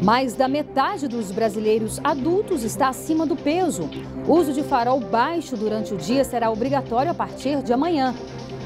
Mais da metade dos brasileiros adultos está acima do peso. O uso de farol baixo durante o dia será obrigatório a partir de amanhã.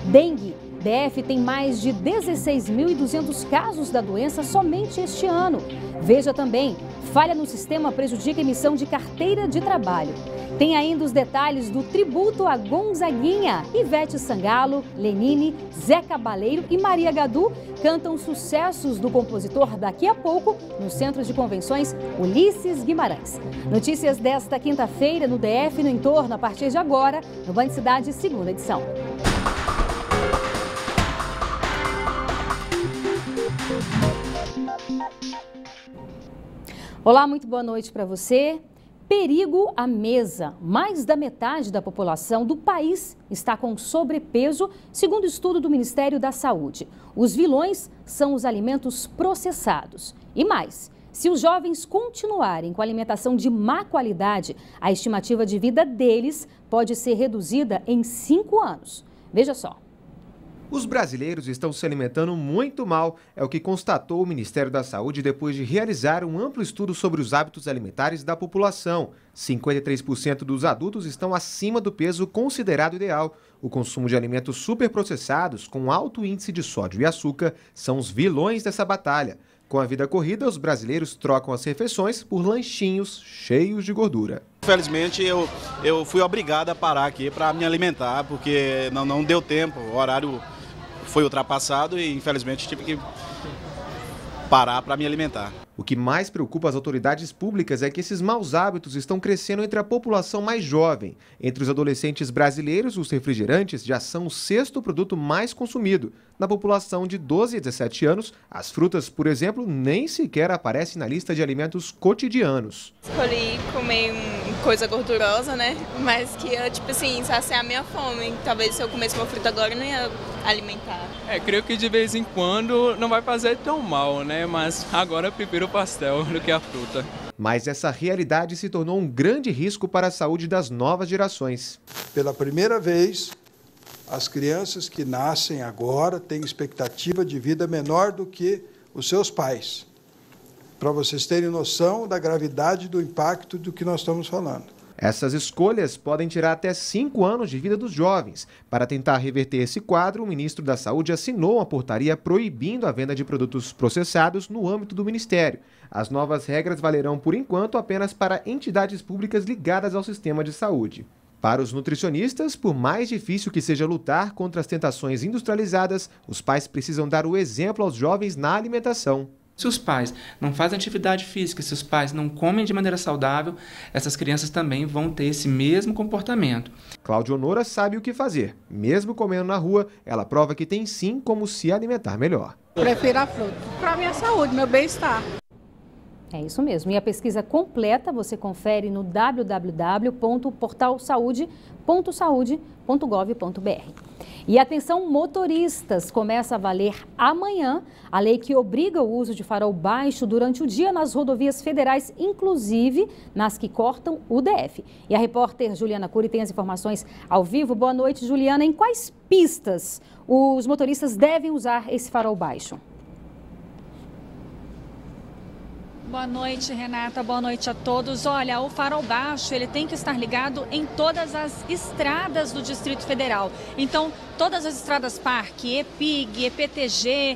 Dengue. DF tem mais de 16.200 casos da doença somente este ano. Veja também, falha no sistema prejudica a emissão de carteira de trabalho. Tem ainda os detalhes do tributo a Gonzaguinha. Ivete Sangalo, Lenine, Zé Cabaleiro e Maria Gadu cantam sucessos do compositor daqui a pouco no Centro de Convenções Ulisses Guimarães. Notícias desta quinta-feira no DF e no entorno a partir de agora no Band Cidade, segunda edição. Olá, muito boa noite para você. Perigo à mesa. Mais da metade da população do país está com sobrepeso, segundo estudo do Ministério da Saúde. Os vilões são os alimentos processados. E mais, se os jovens continuarem com alimentação de má qualidade, a estimativa de vida deles pode ser reduzida em 5 anos. Veja só. Os brasileiros estão se alimentando muito mal, é o que constatou o Ministério da Saúde depois de realizar um amplo estudo sobre os hábitos alimentares da população. 53% dos adultos estão acima do peso considerado ideal. O consumo de alimentos superprocessados, com alto índice de sódio e açúcar, são os vilões dessa batalha. Com a vida corrida, os brasileiros trocam as refeições por lanchinhos cheios de gordura. Infelizmente, eu fui obrigado a parar aqui para me alimentar, porque não deu tempo, o horário foi ultrapassado e, infelizmente, tive que parar para me alimentar. O que mais preocupa as autoridades públicas é que esses maus hábitos estão crescendo entre a população mais jovem. Entre os adolescentes brasileiros, os refrigerantes já são o 6º produto mais consumido. Na população de 12 a 17 anos, as frutas, por exemplo, nem sequer aparecem na lista de alimentos cotidianos. Escolhi comer coisa gordurosa, né? Mas que ia, tipo assim, saciar a minha fome. Talvez se eu comesse uma fruta agora, eu não ia alimentar. Creio que de vez em quando não vai fazer tão mal, né? Mas agora eu prefiro o pastel do que a fruta. Mas essa realidade se tornou um grande risco para a saúde das novas gerações. Pela primeira vez, as crianças que nascem agora têm expectativa de vida menor do que os seus pais. Para vocês terem noção da gravidade do impacto do que nós estamos falando. Essas escolhas podem tirar até 5 anos de vida dos jovens. Para tentar reverter esse quadro, o ministro da Saúde assinou uma portaria proibindo a venda de produtos processados no âmbito do Ministério. As novas regras valerão, por enquanto, apenas para entidades públicas ligadas ao sistema de saúde. Para os nutricionistas, por mais difícil que seja lutar contra as tentações industrializadas, os pais precisam dar o exemplo aos jovens na alimentação. Se os pais não fazem atividade física, se os pais não comem de maneira saudável, essas crianças também vão ter esse mesmo comportamento. Cláudia Honora sabe o que fazer. Mesmo comendo na rua, ela prova que tem sim como se alimentar melhor. Prefiro a fruta para a minha saúde, meu bem-estar. É isso mesmo. E a pesquisa completa você confere no www.portalsaude.saude.gov.br. E atenção, motoristas, começa a valer amanhã a lei que obriga o uso de farol baixo durante o dia nas rodovias federais, inclusive nas que cortam o DF. E a repórter Juliana Cury tem as informações ao vivo. Boa noite, Juliana. Em quais pistas os motoristas devem usar esse farol baixo? Boa noite, Renata. Boa noite a todos. Olha, o farol baixo ele tem que estar ligado em todas as estradas do Distrito Federal. Então, todas as estradas Parque, EPIG, EPTG,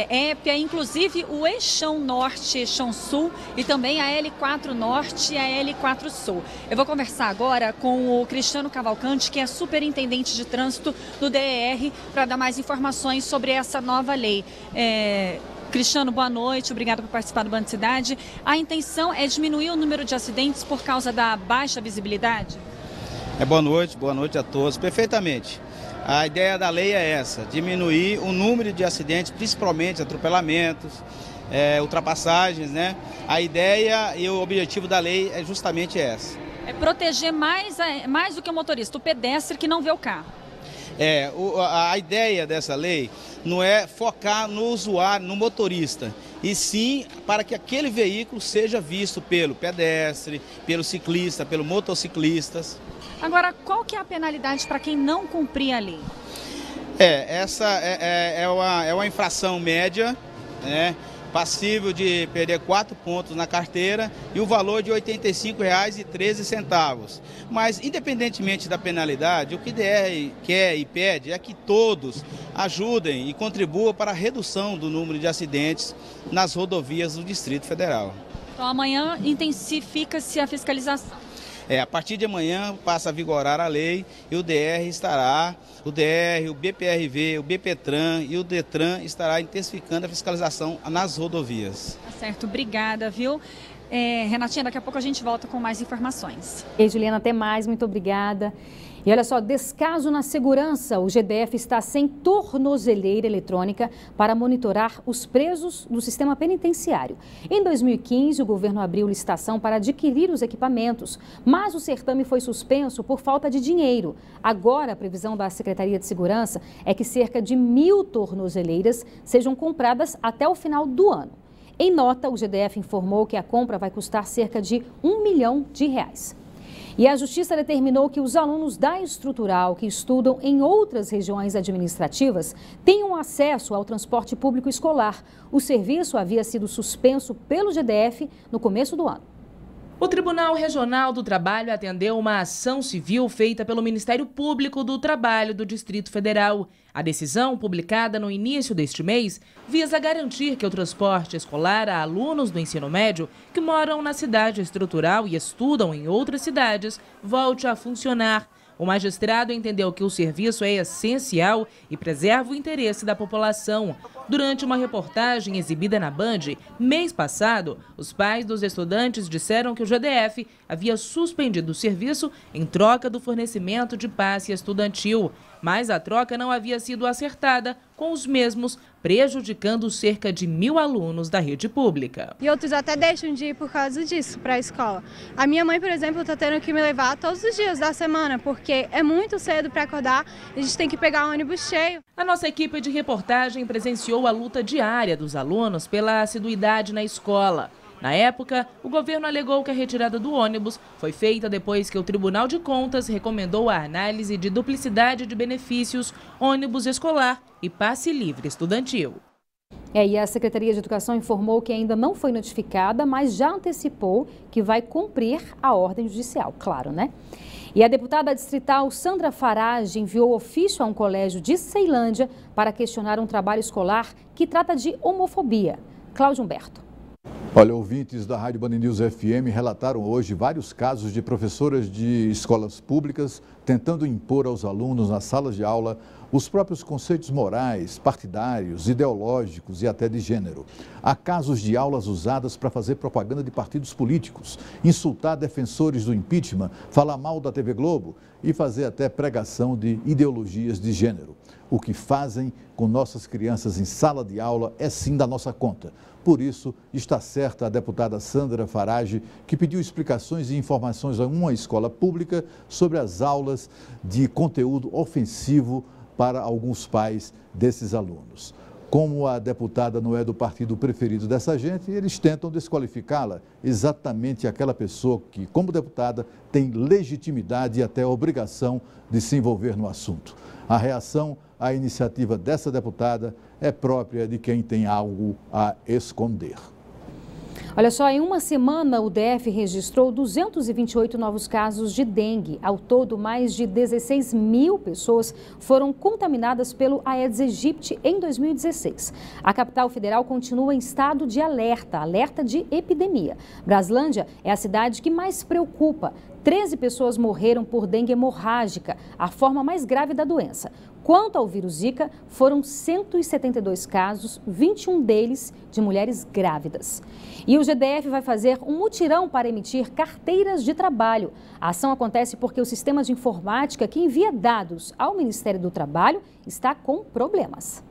EPIA, inclusive o Eixão Norte, Eixão Sul e também a L4 Norte e a L4 Sul. Eu vou conversar agora com o Cristiano Cavalcante, que é superintendente de trânsito do DER, para dar mais informações sobre essa nova lei. Cristiano, boa noite, obrigada por participar do Band Cidade. A intenção é diminuir o número de acidentes por causa da baixa visibilidade? Boa noite a todos, perfeitamente. A ideia da lei é essa, diminuir o número de acidentes, principalmente atropelamentos, ultrapassagens, né? A ideia e o objetivo da lei é justamente essa. É proteger mais do que o motorista, o pedestre que não vê o carro. A ideia dessa lei não é focar no usuário, no motorista, e sim para que aquele veículo seja visto pelo pedestre, pelo ciclista, pelo motociclistas. Agora, qual que é a penalidade para quem não cumprir a lei? Essa é uma infração média, né, passível de perder 4 pontos na carteira e o valor de R$ 85,13. Mas, independentemente da penalidade, o que o DR quer e pede é que todos ajudem e contribuam para a redução do número de acidentes nas rodovias do Distrito Federal. Então, amanhã intensifica-se a fiscalização. A partir de amanhã passa a vigorar a lei e o DR estará, o DR, o BPRV, o BPTran e o DETRAN estará intensificando a fiscalização nas rodovias. Tá certo, obrigada, viu? Renatinha, daqui a pouco a gente volta com mais informações. E Juliana, até mais, muito obrigada. E olha só, descaso na segurança. O GDF está sem tornozeleira eletrônica para monitorar os presos do sistema penitenciário. Em 2015, o governo abriu licitação para adquirir os equipamentos, mas o certame foi suspenso por falta de dinheiro. Agora, a previsão da Secretaria de Segurança é que cerca de 1.000 tornozeleiras sejam compradas até o final do ano. Em nota, o GDF informou que a compra vai custar cerca de R$1 milhão. E a Justiça determinou que os alunos da estrutural que estudam em outras regiões administrativas tenham acesso ao transporte público escolar. O serviço havia sido suspenso pelo GDF no começo do ano. O Tribunal Regional do Trabalho atendeu uma ação civil feita pelo Ministério Público do Trabalho do Distrito Federal. A decisão, publicada no início deste mês, visa garantir que o transporte escolar a alunos do ensino médio que moram na cidade estrutural e estudam em outras cidades volte a funcionar. O magistrado entendeu que o serviço é essencial e preserva o interesse da população. Durante uma reportagem exibida na Band, mês passado, os pais dos estudantes disseram que o GDF havia suspendido o serviço em troca do fornecimento de passe estudantil. Mas a troca não havia sido acertada com os mesmos, prejudicando cerca de 1.000 alunos da rede pública. E outros até deixam de ir por causa disso para a escola. A minha mãe, por exemplo, está tendo que me levar todos os dias da semana, porque é muito cedo para acordar, a gente tem que pegar o ônibus cheio. A nossa equipe de reportagem presenciou a luta diária dos alunos pela assiduidade na escola. Na época, o governo alegou que a retirada do ônibus foi feita depois que o Tribunal de Contas recomendou a análise de duplicidade de benefícios, ônibus escolar e passe livre estudantil. E a Secretaria de Educação informou que ainda não foi notificada, mas já antecipou que vai cumprir a ordem judicial, claro, né? E a deputada distrital Sandra Farage enviou ofício a um colégio de Ceilândia para questionar um trabalho escolar que trata de homofobia. Cláudio Humberto. Olha, ouvintes da Rádio Band News FM relataram hoje vários casos de professoras de escolas públicas tentando impor aos alunos nas salas de aula os próprios conceitos morais, partidários, ideológicos e até de gênero. Há casos de aulas usadas para fazer propaganda de partidos políticos, insultar defensores do impeachment, falar mal da TV Globo e fazer até pregação de ideologias de gênero. O que fazem com nossas crianças em sala de aula é sim da nossa conta. Por isso, está certa a deputada Sandra Farage, que pediu explicações e informações a uma escola pública sobre as aulas de conteúdo ofensivo para alguns pais desses alunos. Como a deputada não é do partido preferido dessa gente, eles tentam desqualificá-la, exatamente aquela pessoa que, como deputada, tem legitimidade e até obrigação de se envolver no assunto. A reação à iniciativa dessa deputada é própria de quem tem algo a esconder. Olha só, em uma semana o DF registrou 228 novos casos de dengue. Ao todo, mais de 16.000 pessoas foram contaminadas pelo Aedes aegypti em 2016. A capital federal continua em estado de alerta de epidemia. Braslândia é a cidade que mais preocupa. 13 pessoas morreram por dengue hemorrágica, a forma mais grave da doença. Quanto ao vírus Zika, foram 172 casos, 21 deles de mulheres grávidas. E o GDF vai fazer um mutirão para emitir carteiras de trabalho. A ação acontece porque o sistema de informática que envia dados ao Ministério do Trabalho está com problemas.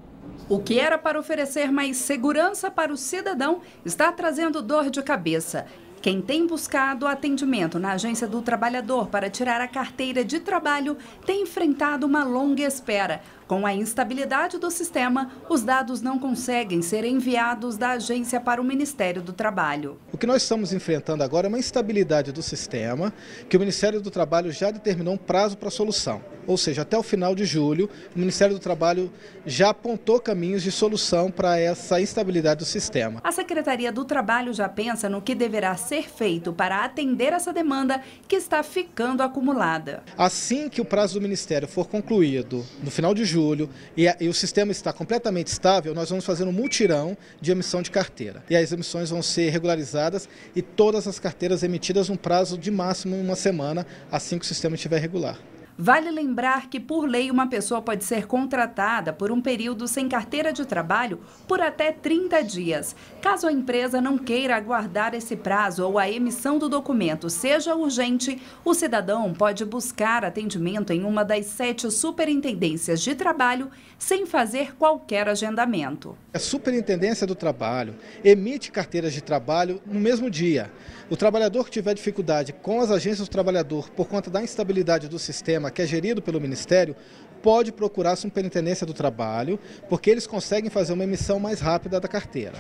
O que era para oferecer mais segurança para o cidadão está trazendo dor de cabeça. Quem tem buscado atendimento na Agência do Trabalhador para tirar a carteira de trabalho tem enfrentado uma longa espera, Com a instabilidade do sistema, os dados não conseguem ser enviados da agência para o Ministério do Trabalho. O que nós estamos enfrentando agora é uma instabilidade do sistema, que o Ministério do Trabalho já determinou um prazo para a solução. Ou seja, até o final de julho, o Ministério do Trabalho já apontou caminhos de solução para essa instabilidade do sistema. A Secretaria do Trabalho já pensa no que deverá ser feito para atender essa demanda que está ficando acumulada. Assim que o prazo do Ministério for concluído, no final de julho, e o sistema está completamente estável, nós vamos fazer um mutirão de emissão de carteira. E as emissões vão ser regularizadas e todas as carteiras emitidas num prazo de máximo uma semana, assim que o sistema estiver regular. Vale lembrar que, por lei, uma pessoa pode ser contratada por um período sem carteira de trabalho por até 30 dias. Caso a empresa não queira aguardar esse prazo ou a emissão do documento seja urgente, o cidadão pode buscar atendimento em uma das 7 superintendências de trabalho sem fazer qualquer agendamento. A Superintendência do Trabalho emite carteiras de trabalho no mesmo dia. O trabalhador que tiver dificuldade com as agências do trabalhador por conta da instabilidade do sistema, que é gerido pelo Ministério, pode procurar a Superintendência do Trabalho, porque eles conseguem fazer uma emissão mais rápida da carteira.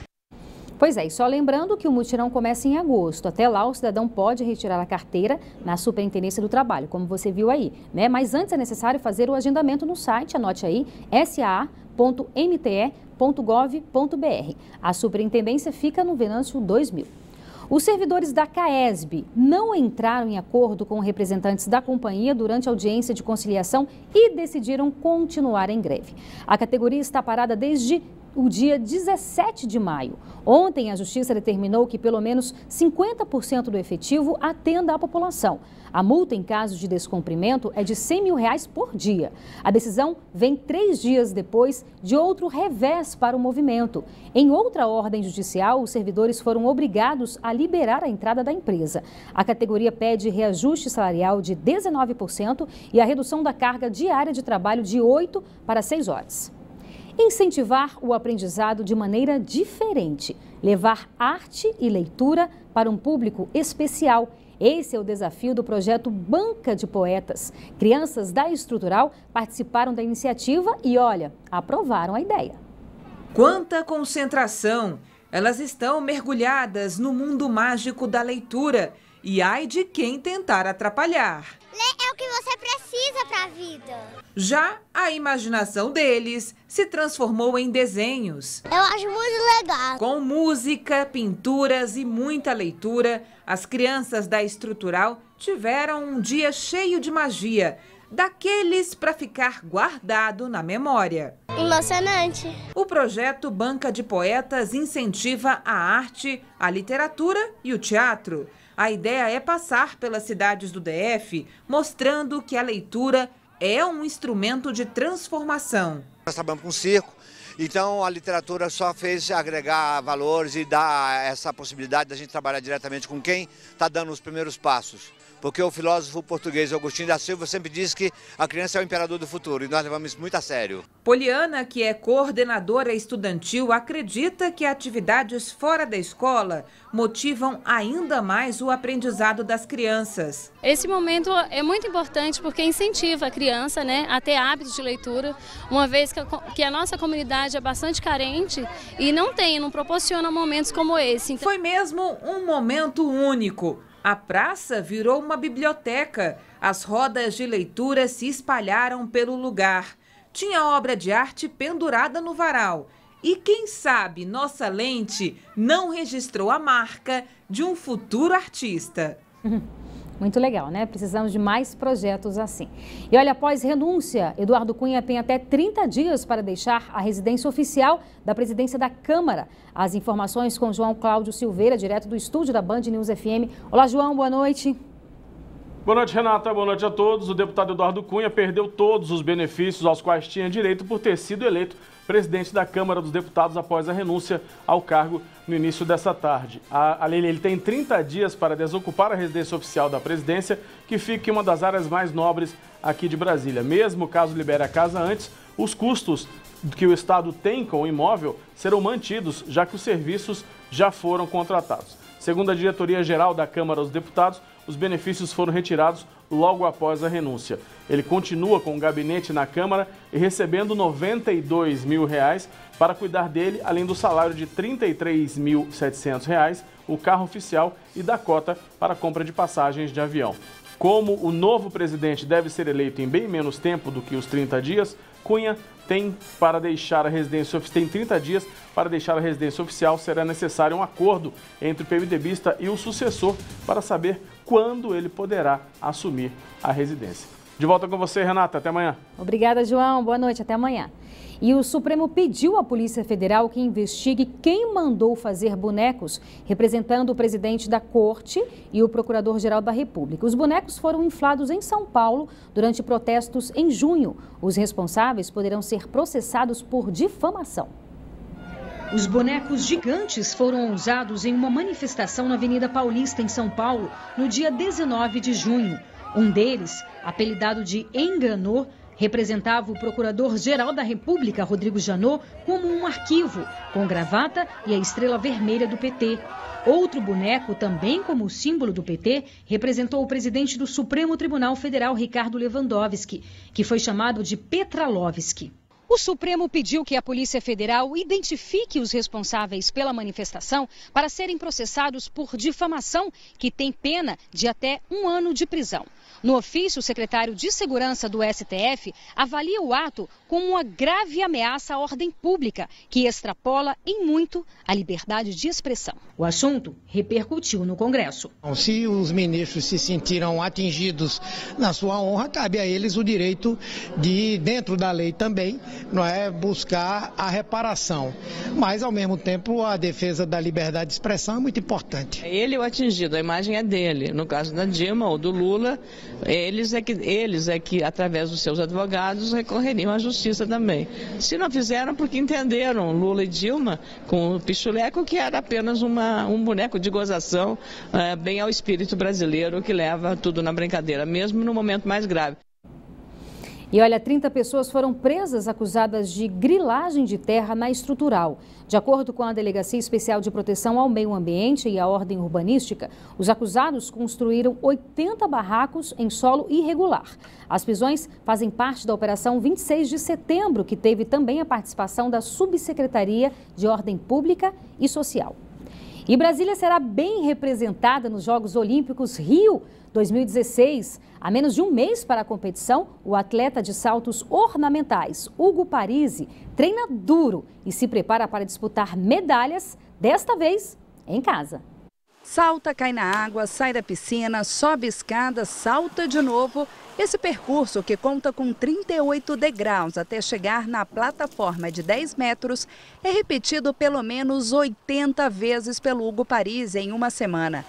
Pois é, e só lembrando que o mutirão começa em agosto. Até lá, o cidadão pode retirar a carteira na Superintendência do Trabalho, como você viu aí, né? Mas antes é necessário fazer o agendamento no site, anote aí, saa.mte.gov.br. A superintendência fica no Venâncio 2000. Os servidores da CAESB não entraram em acordo com representantes da companhia durante a audiência de conciliação e decidiram continuar em greve. A categoria está parada desde o dia 17 de maio. Ontem, a Justiça determinou que pelo menos 50% do efetivo atenda à população. A multa em caso de descumprimento é de R$100 mil por dia. A decisão vem 3 dias depois de outro revés para o movimento. Em outra ordem judicial, os servidores foram obrigados a liberar a entrada da empresa. A categoria pede reajuste salarial de 19% e a redução da carga diária de trabalho de 8 para 6 horas. Incentivar o aprendizado de maneira diferente, levar arte e leitura para um público especial. Esse é o desafio do projeto Banca de Poetas. Crianças da Estrutural participaram da iniciativa e, olha, aprovaram a ideia. Quanta concentração! Elas estão mergulhadas no mundo mágico da leitura e ai de quem tentar atrapalhar. Ler é o que você precisa para a vida. Já a imaginação deles se transformou em desenhos. Eu acho muito legal. Com música, pinturas e muita leitura, as crianças da Estrutural tiveram um dia cheio de magia, daqueles para ficar guardado na memória. Emocionante. O projeto Banca de Poetas incentiva a arte, a literatura e o teatro. A ideia é passar pelas cidades do DF, mostrando que a leitura é um instrumento de transformação. Nós trabalhamos com circo, então a literatura só fez agregar valores e dar essa possibilidade da gente trabalhar diretamente com quem está dando os primeiros passos. Porque o filósofo português Agostinho da Silva sempre diz que a criança é o imperador do futuro e nós levamos isso muito a sério. Poliana, que é coordenadora estudantil, acredita que atividades fora da escola motivam ainda mais o aprendizado das crianças. Esse momento é muito importante porque incentiva a criança, né, a ter hábitos de leitura, uma vez que a nossa comunidade é bastante carente e não proporciona momentos como esse. Foi mesmo um momento único. A praça virou uma biblioteca. As rodas de leitura se espalharam pelo lugar. Tinha obra de arte pendurada no varal. E quem sabe nossa lente não registrou a marca de um futuro artista. Muito legal, né? Precisamos de mais projetos assim. E olha, após renúncia, Eduardo Cunha tem até 30 dias para deixar a residência oficial da presidência da Câmara. As informações com João Cláudio Silveira, direto do estúdio da Band News FM. Olá, João, boa noite. Boa noite, Renata. Boa noite a todos. O deputado Eduardo Cunha perdeu todos os benefícios aos quais tinha direito por ter sido eleito presidente da Câmara dos Deputados após a renúncia ao cargo no início dessa tarde. Ele tem 30 dias para desocupar a residência oficial da presidência, que fica em uma das áreas mais nobres aqui de Brasília. Mesmo caso libere a casa antes, os custos que o Estado tem com o imóvel serão mantidos, já que os serviços já foram contratados. Segundo a diretoria-geral da Câmara dos Deputados, os benefícios foram retirados logo após a renúncia. Ele continua com o gabinete na Câmara e recebendo R$ 92 mil para cuidar dele, além do salário de R$ 33.700, o carro oficial e da cota para a compra de passagens de avião. Como o novo presidente deve ser eleito em bem menos tempo do que os 30 dias, Cunha tem 30 dias para deixar a residência oficial. Será necessário um acordo entre o PMDBista e o sucessor para saber quando ele poderá assumir a residência. De volta com você, Renata. Até amanhã. Obrigada, João. Boa noite. Até amanhã. E o Supremo pediu à Polícia Federal que investigue quem mandou fazer bonecos representando o presidente da Corte e o Procurador-Geral da República. Os bonecos foram inflados em São Paulo durante protestos em junho. Os responsáveis poderão ser processados por difamação. Os bonecos gigantes foram usados em uma manifestação na Avenida Paulista, em São Paulo, no dia 19 de junho. Um deles, apelidado de Enganô, representava o Procurador-Geral da República, Rodrigo Janot, como um arquivo, com gravata e a estrela vermelha do PT. Outro boneco, também como símbolo do PT, representou o presidente do Supremo Tribunal Federal, Ricardo Lewandowski, que foi chamado de Petralovski. O Supremo pediu que a Polícia Federal identifique os responsáveis pela manifestação para serem processados por difamação, que tem pena de até 1 ano de prisão. No ofício, o secretário de Segurança do STF avalia o ato como uma grave ameaça à ordem pública, que extrapola em muito a liberdade de expressão. O assunto repercutiu no Congresso. Se os ministros se sentiram atingidos na sua honra, cabe a eles o direito de, dentro da lei também, não é, buscar a reparação. Mas, ao mesmo tempo, a defesa da liberdade de expressão é muito importante. Ele é o atingido, a imagem é dele. No caso da Dilma ou do Lula, eles é que, através dos seus advogados, recorreriam à justiça também. Se não fizeram, porque entenderam Lula e Dilma com o pichuleco, que era apenas um boneco de gozação, bem ao espírito brasileiro, que leva tudo na brincadeira, mesmo no momento mais grave. E olha, 30 pessoas foram presas acusadas de grilagem de terra na estrutural. De acordo com a Delegacia Especial de Proteção ao Meio Ambiente e à Ordem Urbanística, os acusados construíram 80 barracos em solo irregular. As prisões fazem parte da Operação 26 de Setembro, que teve também a participação da Subsecretaria de Ordem Pública e Social. E Brasília será bem representada nos Jogos Olímpicos Rio 2016. Há menos de um mês para a competição, o atleta de saltos ornamentais, Hugo Parisi, treina duro e se prepara para disputar medalhas, desta vez em casa. Salta, cai na água, sai da piscina, sobe escada, salta de novo. Esse percurso, que conta com 38 degraus até chegar na plataforma de 10 metros, é repetido pelo menos 80 vezes pelo Hugo Parisi em uma semana.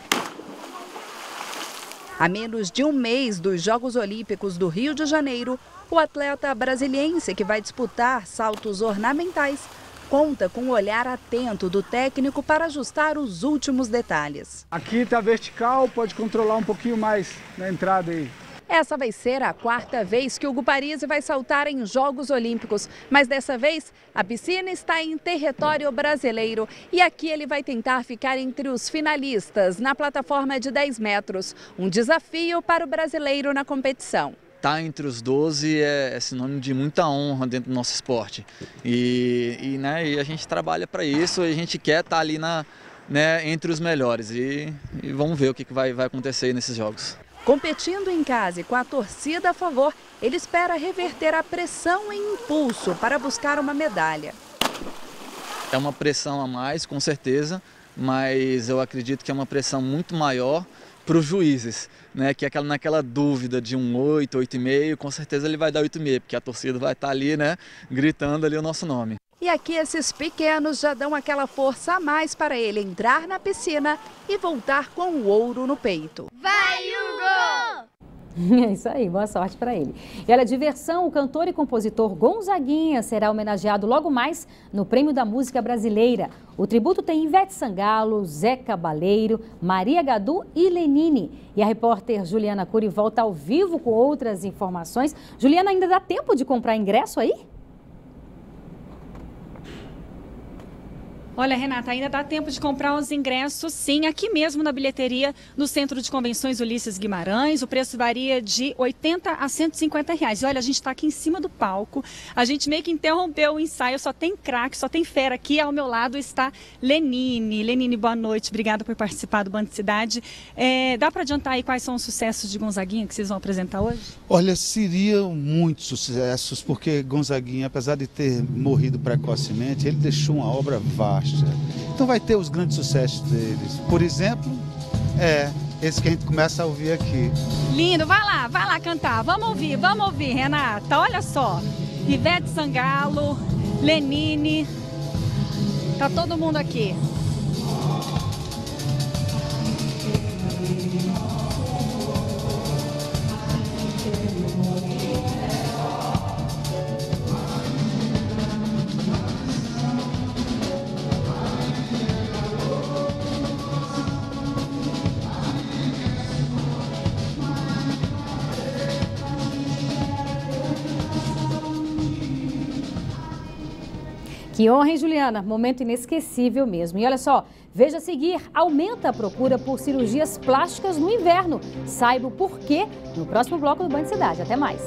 A menos de um mês dos Jogos Olímpicos do Rio de Janeiro, o atleta brasiliense que vai disputar saltos ornamentais conta com um olhar atento do técnico para ajustar os últimos detalhes. Aqui está vertical, pode controlar um pouquinho mais na entrada aí. Essa vai ser a 4ª vez que o Hugo Parisi vai saltar em Jogos Olímpicos, mas dessa vez a piscina está em território brasileiro e aqui ele vai tentar ficar entre os finalistas na plataforma de 10 metros, um desafio para o brasileiro na competição. Estar entre os 12 é sinônimo de muita honra dentro do nosso esporte e a gente trabalha para isso, a gente quer estar ali entre os melhores e vamos ver o que vai acontecer nesses jogos. Competindo em casa e com a torcida a favor, ele espera reverter a pressão e impulso para buscar uma medalha. É uma pressão a mais, com certeza, mas eu acredito que é uma pressão muito maior para os juízes, que naquela dúvida de um 8, 8,5, com certeza ele vai dar 8,5, porque a torcida vai estar ali, gritando ali o nosso nome. E aqui esses pequenos já dão aquela força a mais para ele entrar na piscina e voltar com o ouro no peito. Vai, Hugo! É isso aí, boa sorte para ele. E olha, diversão, o cantor e compositor Gonzaguinha será homenageado logo mais no Prêmio da Música Brasileira. O tributo tem Ivete Sangalo, Zé Cabaleiro, Maria Gadu e Lenine. E a repórter Juliana Cury volta ao vivo com outras informações. Juliana, ainda dá tempo de comprar ingresso aí? Olha, Renata, ainda dá tempo de comprar os ingressos, sim, aqui mesmo na bilheteria, no Centro de Convenções Ulisses Guimarães. O preço varia de R$80 a R$150. E olha, a gente está aqui em cima do palco, a gente meio que interrompeu o ensaio, só tem craque, só tem fera aqui. Ao meu lado está Lenine. Lenine, boa noite, obrigada por participar do Band Cidade. Dá para adiantar aí quais são os sucessos de Gonzaguinha que vocês vão apresentar hoje? Olha, seriam muitos sucessos, porque Gonzaguinha, apesar de ter morrido precocemente, ele deixou uma obra vasta. Então vai ter os grandes sucessos deles. Por exemplo, esse que a gente começa a ouvir aqui. Lindo, vai lá cantar. Vamos ouvir, Renata. Olha só, Ivete Sangalo, Lenine, tá todo mundo aqui. Que honra, hein, Juliana? Momento inesquecível mesmo. E olha só, veja a seguir, aumenta a procura por cirurgias plásticas no inverno. Saiba o porquê no próximo bloco do Band Cidade. Até mais.